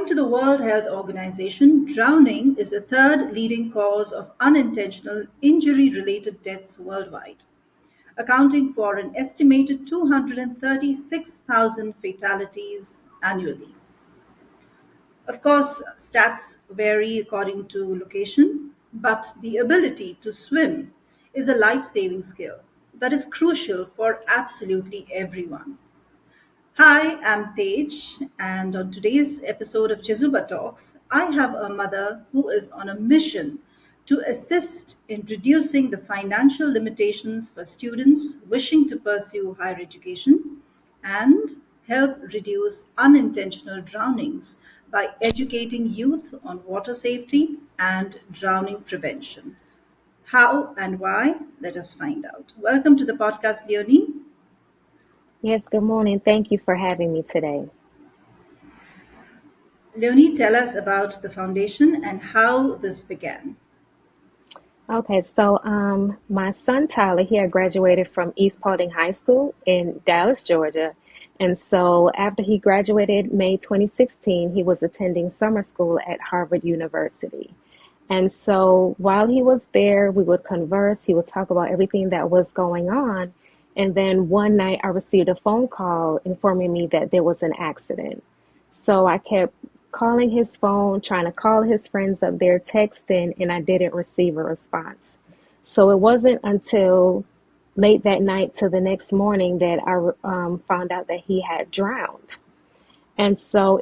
According to the World Health Organization, drowning is the third leading cause of unintentional injury related deaths worldwide, accounting for an estimated 236,000 fatalities annually. Of course, stats vary according to location, but the ability to swim is a life saving skill that is crucial for absolutely everyone. Hi, I'm Tej, and on today's episode of Chezuba Talks, I have a mother who is on a mission to assist in reducing the financial limitations for students wishing to pursue higher education and help reduce unintentional drownings by educating youth on water safety and drowning prevention. How and why? Let us find out. Welcome to the podcast, Leonie. Yes, good morning. Thank you for having me today. Leonie, tell us about the foundation and how this began. Okay, so my son Tyler, he had graduated from East Paulding High School in Dallas, Georgia. And so after he graduated May 2016, he was attending summer school at Harvard University. And so while he was there, we would converse, he would talk about everything that was going on. And then one night I received a phone call informing me that there was an accident. So I kept calling his phone, trying to call his friends up there, texting, and I didn't receive a response. So it wasn't until late that night to the next morning that I found out that he had drowned. And so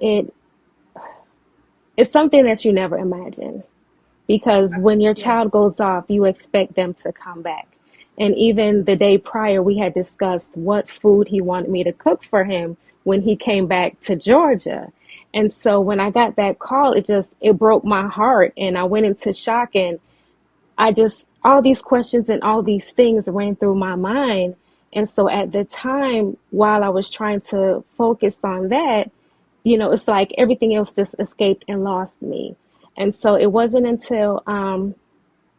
it's something that you never imagine because when your Yeah. child goes off, you expect them to come back. And even the day prior, we had discussed what food he wanted me to cook for him when he came back to Georgia. And so when I got that call, it broke my heart and I went into shock and all these questions and all these things ran through my mind. And so at the time, while I was trying to focus on that, it's like everything else just escaped and lost me. And so it wasn't until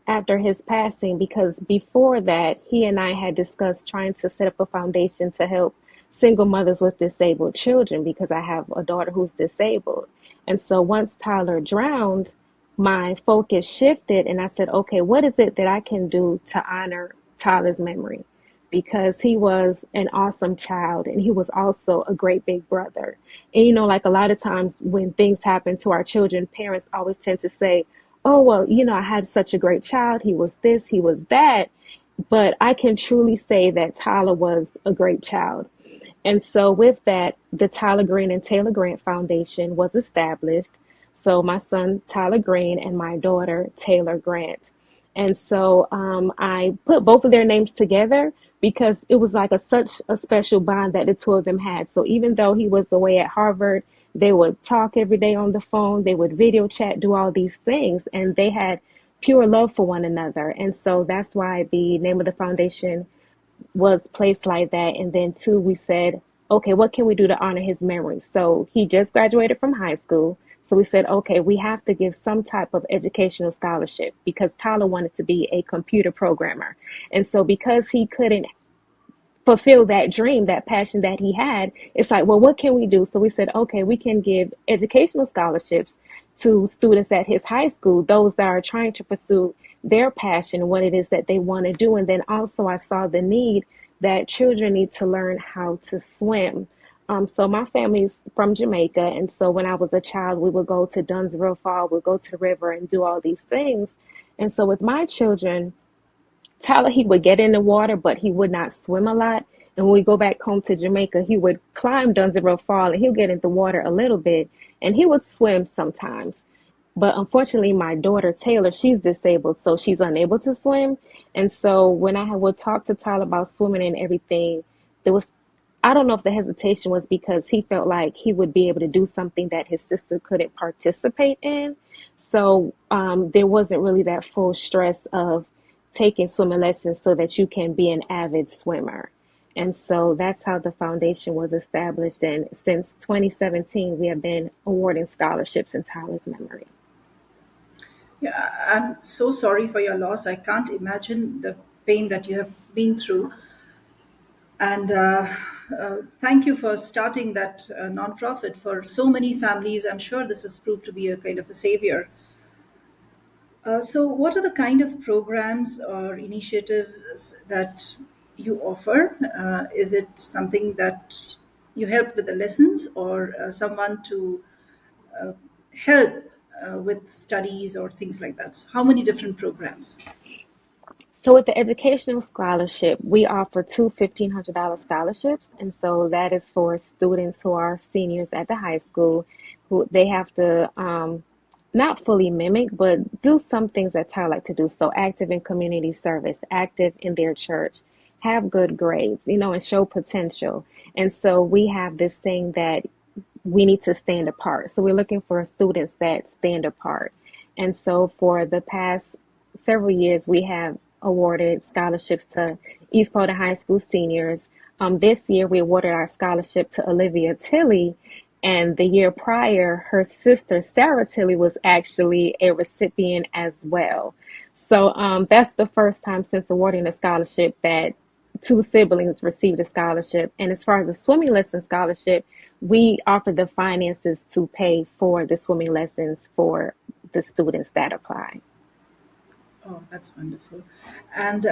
after his passing, because before that, he and I had discussed trying to set up a foundation to help single mothers with disabled children because I have a daughter who's disabled. And so once Tyler drowned, my focus shifted and I said, okay, what is it that I can do to honor Tyler's memory? Because he was an awesome child and he was also a great big brother. And like a lot of times when things happen to our children, parents always tend to say, oh, well, I had such a great child. He was this, he was that. But I can truly say that Tyler was a great child. And so with that, the Tyler Green and Taylor Grant Foundation was established. So my son, Tyler Green, and my daughter, Taylor Grant. And so I put both of their names together because it was like such a special bond that the two of them had. So even though he was away at Harvard, they would talk every day on the phone, they would video chat, do all these things, and they had pure love for one another. And so that's why the name of the foundation was placed like that. And then two, we said, okay, what can we do to honor his memory? So he just graduated from high school. So we said, okay, we have to give some type of educational scholarship because Tyler wanted to be a computer programmer. And so because he couldn't fulfill that dream, that passion that he had, it's like, well, what can we do? So we said, okay, we can give educational scholarships to students at his high school, those that are trying to pursue their passion, what it is that they want to do. And then also I saw the need that children need to learn how to swim. So my family's from Jamaica. And so when I was a child, we would go to Dunsville Fall, we'd go to the river and do all these things. And so with my children, Tyler, he would get in the water, but he would not swim a lot. And when we go back home to Jamaica, he would climb Dunsborough Fall and he'll get in the water a little bit and he would swim sometimes. But unfortunately, my daughter Taylor, she's disabled, so she's unable to swim. And so when would talk to Tyler about swimming and everything, there was, I don't know if the hesitation was because he felt like he would be able to do something that his sister couldn't participate in. So there wasn't really that full stress of taking swimming lessons so that you can be an avid swimmer. And so that's how the foundation was established. And since 2017, we have been awarding scholarships in Tyler's memory. Yeah, I'm so sorry for your loss. I can't imagine the pain that you have been through. And Thank you for starting that nonprofit for so many families. I'm sure this has proved to be a kind of a savior. So, what are the kind of programs or initiatives that you offer? Is it something that you help with the lessons, or someone to help with studies or things like that? So how many different programs? So with the educational scholarship, we offer two $1,500 scholarships. And so that is for students who are seniors at the high school who they have to not fully mimic, but do some things that Tyler like to do. So active in community service, active in their church, have good grades, and show potential. And so we have this thing that we need to stand apart. So we're looking for students that stand apart. And so for the past several years, we have awarded scholarships to East Porter High School seniors. This year, we awarded our scholarship to Olivia Tilley. And the year prior, her sister, Sarah Tilley, was actually a recipient as well. So that's the first time since awarding a scholarship that two siblings received a scholarship. And as far as the swimming lesson scholarship, we offer the finances to pay for the swimming lessons for the students that apply. Oh, that's wonderful. And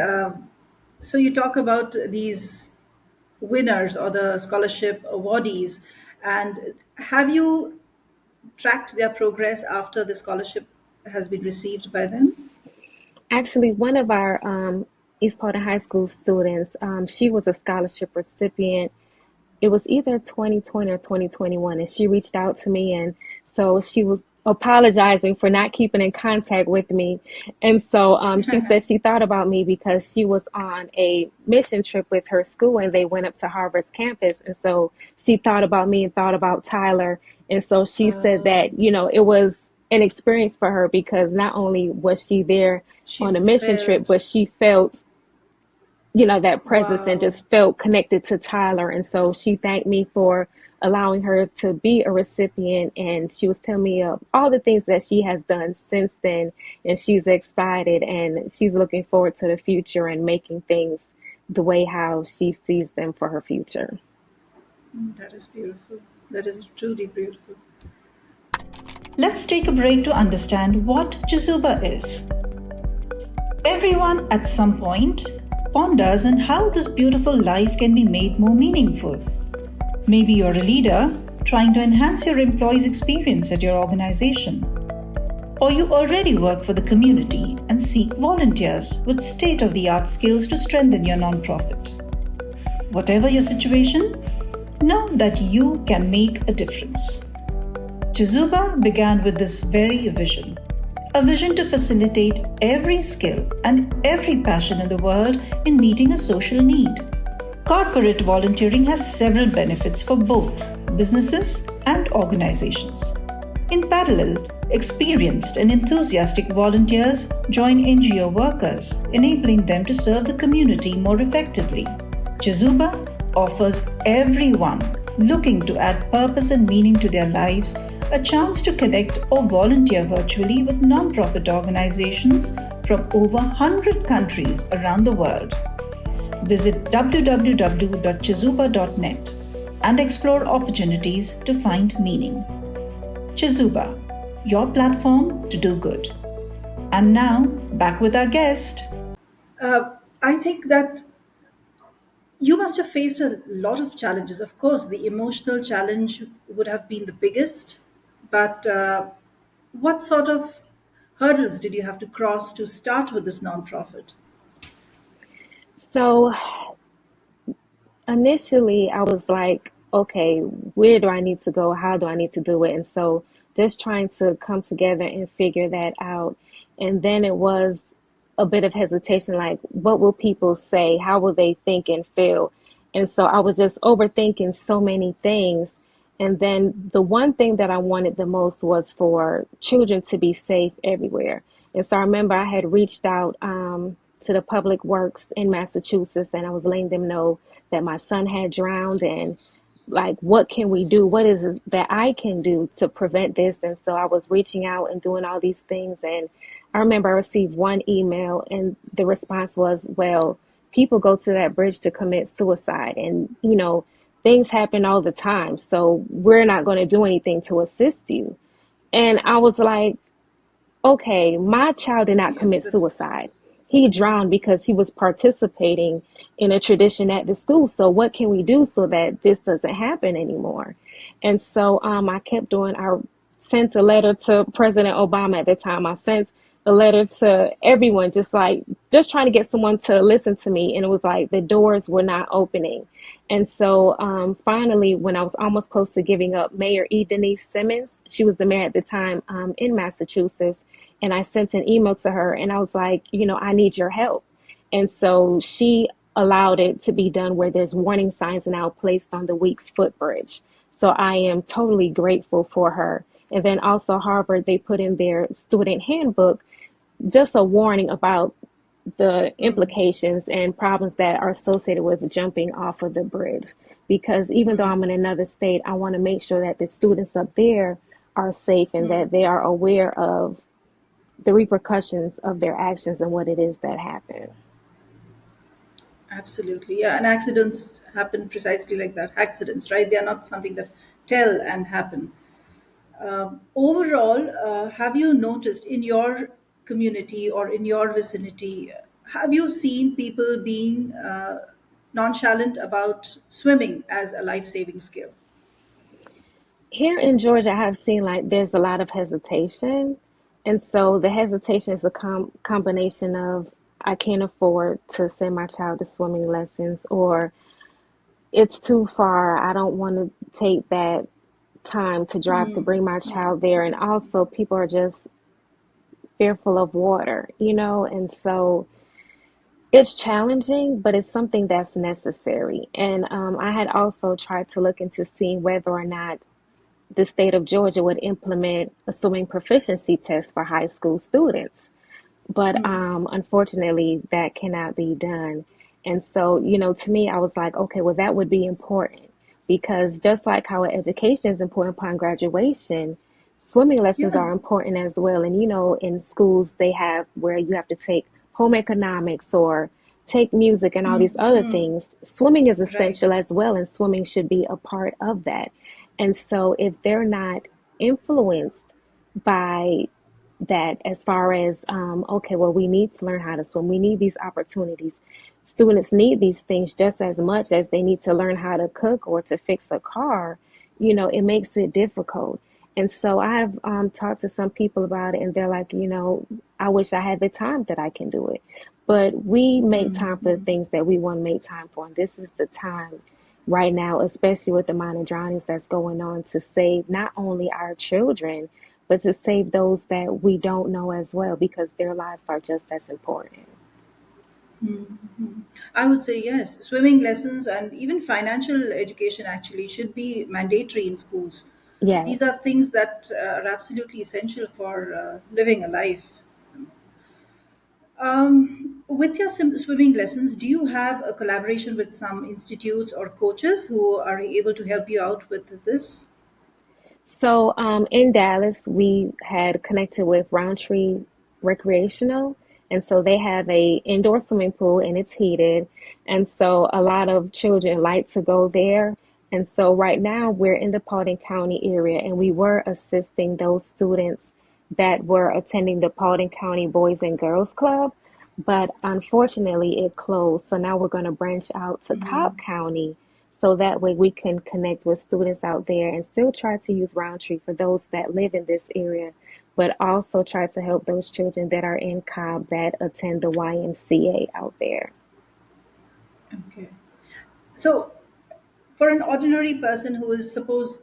so you talk about these winners or the scholarship awardees, and have you tracked their progress after the scholarship has been received by them? Actually, one of our East Porter High School students, she was a scholarship recipient. It was either 2020 or 2021, and she reached out to me, and so she was apologizing for not keeping in contact with me. And so she said she thought about me because she was on a mission trip with her school and they went up to Harvard's campus. And so she thought about me and thought about Tyler. And so she said Uh, that, it was an experience for her because not only was she there she on a mission trip, felt, but she felt that presence and wow. just felt connected to Tyler. And so she thanked me for allowing her to be a recipient. And she was telling me all the things that she has done since then. And she's excited and she's looking forward to the future and making things the way how she sees them for her future. That is beautiful. That is truly beautiful. Let's take a break to understand what Chezuba is. Everyone at some point ponders on how this beautiful life can be made more meaningful. Maybe you're a leader trying to enhance your employees' experience at your organization. Or you already work for the community and seek volunteers with state of the art skills to strengthen your nonprofit. Whatever your situation, know that you can make a difference. Chezuba began with this very vision, a vision to facilitate every skill and every passion in the world in meeting a social need. Corporate volunteering has several benefits for both businesses and organizations. In parallel, experienced and enthusiastic volunteers join NGO workers, enabling them to serve the community more effectively. Chezuba offers everyone looking to add purpose and meaning to their lives a chance to connect or volunteer virtually with nonprofit organizations from over 100 countries around the world. Visit www.chezuba.net and explore opportunities to find meaning. Chezuba, your platform to do good. And now, back with our guest. I think that you must have faced a lot of challenges. Of course, the emotional challenge would have been the biggest, but what sort of hurdles did you have to cross to start with this nonprofit? So initially I was like, okay, where do I need to go? How do I need to do it? And so just trying to come together and figure that out. And then it was a bit of hesitation, like, what will people say? How will they think and feel? And so I was just overthinking so many things. And then the one thing that I wanted the most was for children to be safe everywhere. And so I remember I had reached out to the public works in Massachusetts and I was letting them know that my son had drowned and like, what can we do? What is it that I can do to prevent this? And so I was reaching out and doing all these things. And I remember I received one email and the response was, well, people go to that bridge to commit suicide. And, things happen all the time. So we're not going to do anything to assist you. And I was like, okay, my child did not Yeah, commit that's suicide. He drowned because he was participating in a tradition at the school. So what can we do so that this doesn't happen anymore? And so I kept doing. I sent a letter to President Obama at the time. I sent a letter to everyone, just trying to get someone to listen to me. And it was like the doors were not opening. And so finally, when I was almost close to giving up, Mayor E. Denise Simmons, she was the mayor at the time in Massachusetts, and I sent an email to her and I was like, I need your help. And so she allowed it to be done where there's warning signs now placed on the Weeks footbridge. So I am totally grateful for her. And then also Harvard, they put in their student handbook just a warning about the implications and problems that are associated with jumping off of the bridge. Because even though I'm in another state, I want to make sure that the students up there are safe and that they are aware of the repercussions of their actions and what it is that happened. absolutely, yeah. And accidents happen precisely like that. Accidents, right? They are not something that tell and happen. Overall, have you noticed in your community or in your vicinity, have you seen people being nonchalant about swimming as a life saving skill? Here in Georgia, I have seen like there's a lot of hesitation. And so the hesitation is a combination of I can't afford to send my child to swimming lessons, or it's too far. I don't want to take that time to drive to bring my child there. And also, people are just fearful of water. And so it's challenging, but it's something that's necessary. And I had also tried to look into seeing whether or not the state of Georgia would implement a swimming proficiency test for high school students. But unfortunately, that cannot be done. And so, to me, I was like, okay, well, that would be important because just like how education is important upon graduation, swimming lessons Yeah. are important as well. And, in schools, they have where you have to take home economics or take music and all these other things. Swimming is Right. essential as well, and swimming should be a part of that. And so, if they're not influenced by that as far as okay, well, we need to learn how to swim, we need these opportunities, students need these things just as much as they need to learn how to cook or to fix a car. It makes it difficult. And so I've talked to some people about it and they're like, I wish I had the time that I can do it, but we make time for the things that we want to make time for, and this is the time right now, especially with the amount of drownings that's going on, to save not only our children, but to save those that we don't know as well, because their lives are just as important. I would say yes. Swimming lessons and even financial education actually should be mandatory in schools. These Yes. are things that are absolutely essential for living a life. With your swimming lessons, do you have a collaboration with some institutes or coaches who are able to help you out with this? So in Dallas, we had connected with Roundtree Recreational, and so they have a indoor swimming pool and it's heated, and so a lot of children like to go there. And so right now we're in the Paulding County area, and we were assisting those students that were attending the Paulding County Boys and Girls Club, but unfortunately it closed. So now we're going to branch out to Cobb County so that way we can connect with students out there and still try to use Roundtree for those that live in this area, but also try to help those children that are in Cobb that attend the YMCA out there. Okay. So, for an ordinary person who is, suppose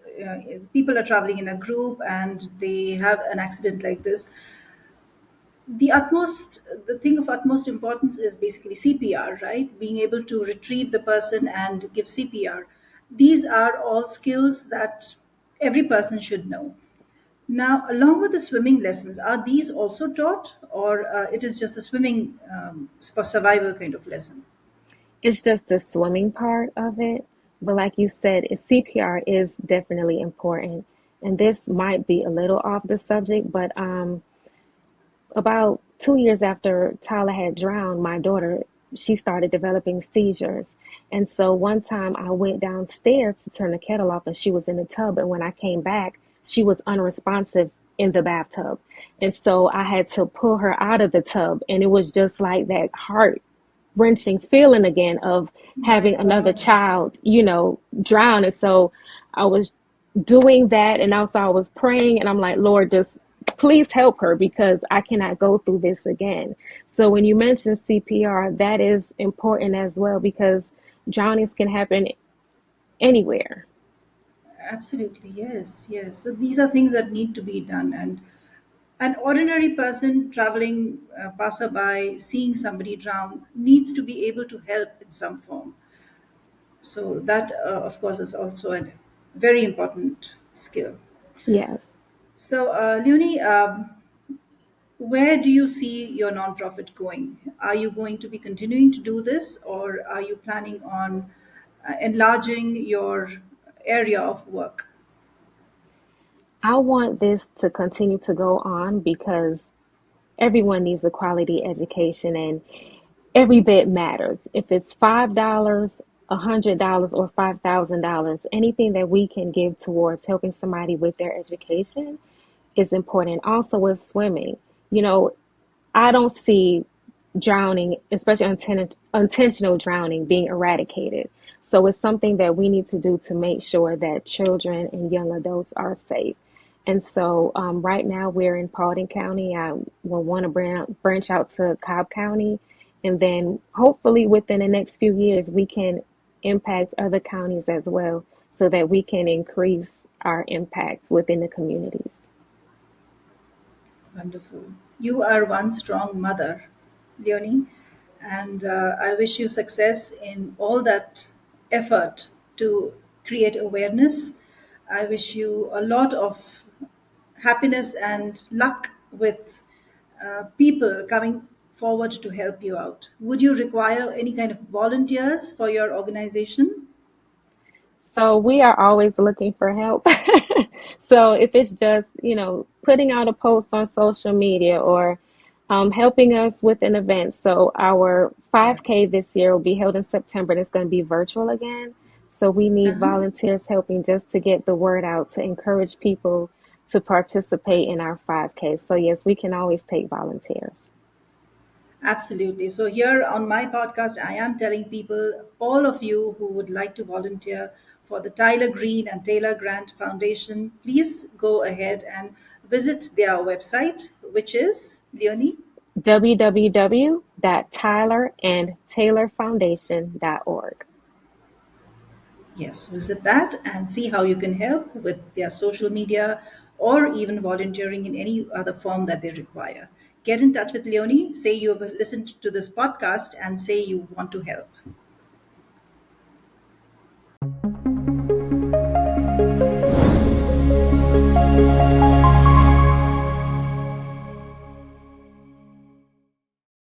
people are traveling in a group and they have an accident like this, the thing of utmost importance is basically CPR, right? Being able to retrieve the person and give CPR. These are all skills that every person should know. Now, along with the swimming lessons, are these also taught, or it is just a swimming for survival kind of lesson? It's just the swimming part of it. But like you said, CPR is definitely important. And this might be a little off the subject, but about 2 years after Tyler had drowned, my daughter she started developing seizures. And so one time I went downstairs to turn the kettle off and she was in the tub. And when I came back, she was unresponsive in the bathtub. And so I had to pull her out of the tub. And it was just like that heart wrenching feeling again of My having another God. child, drown. And so I was doing that. And also I was praying and I'm like, Lord, just please help her because I cannot go through this again. So when you mention CPR, that is important as well because drownings can happen anywhere. Absolutely, yes, yes. So these are things that need to be done, and an ordinary person traveling, passerby, seeing somebody drown, needs to be able to help in some form. So that, of course, is also a very important skill. Yes. So, Leonie, where do you see your nonprofit going? Are you going to be continuing to do this, or are you planning on enlarging your area of work? I want this to continue to go on because everyone needs a quality education and every bit matters. If it's $5, $100, or $5,000, anything that we can give towards helping somebody with their education is important. Also with swimming, you know, I don't see drowning, especially intentional drowning, being eradicated. So it's something that we need to do to make sure that children and young adults are safe. And so right now we're in Paulding County. I will want to branch out to Cobb County. And then hopefully within the next few years, we can impact other counties as well so that we can increase our impact within the communities. Wonderful. You are one strong mother, Leonie, and I wish you success in all that effort to create awareness. I wish you a lot of happiness and luck with people coming forward to help you out. Would you require any kind of volunteers for your organization? So we are always looking for help. So if it's just, putting out a post on social media or helping us with an event. So our Yeah. 5K this year will be held in September and it's going to be virtual again. So we need Uh-huh. volunteers helping just to get the word out to encourage people to participate in our 5K. So yes, we can always take volunteers. Absolutely. So, here on my podcast, I am telling people, all of you who would like to volunteer for the Tyler Green and Taylor Grant Foundation, please go ahead and visit their website, which is Leonie. www.tylerandtaylorfoundation.org. Yes, visit that and see how you can help with their social media or even volunteering in any other form that they require. Get in touch with Leonie, say you've listened to this podcast, and say you want to help.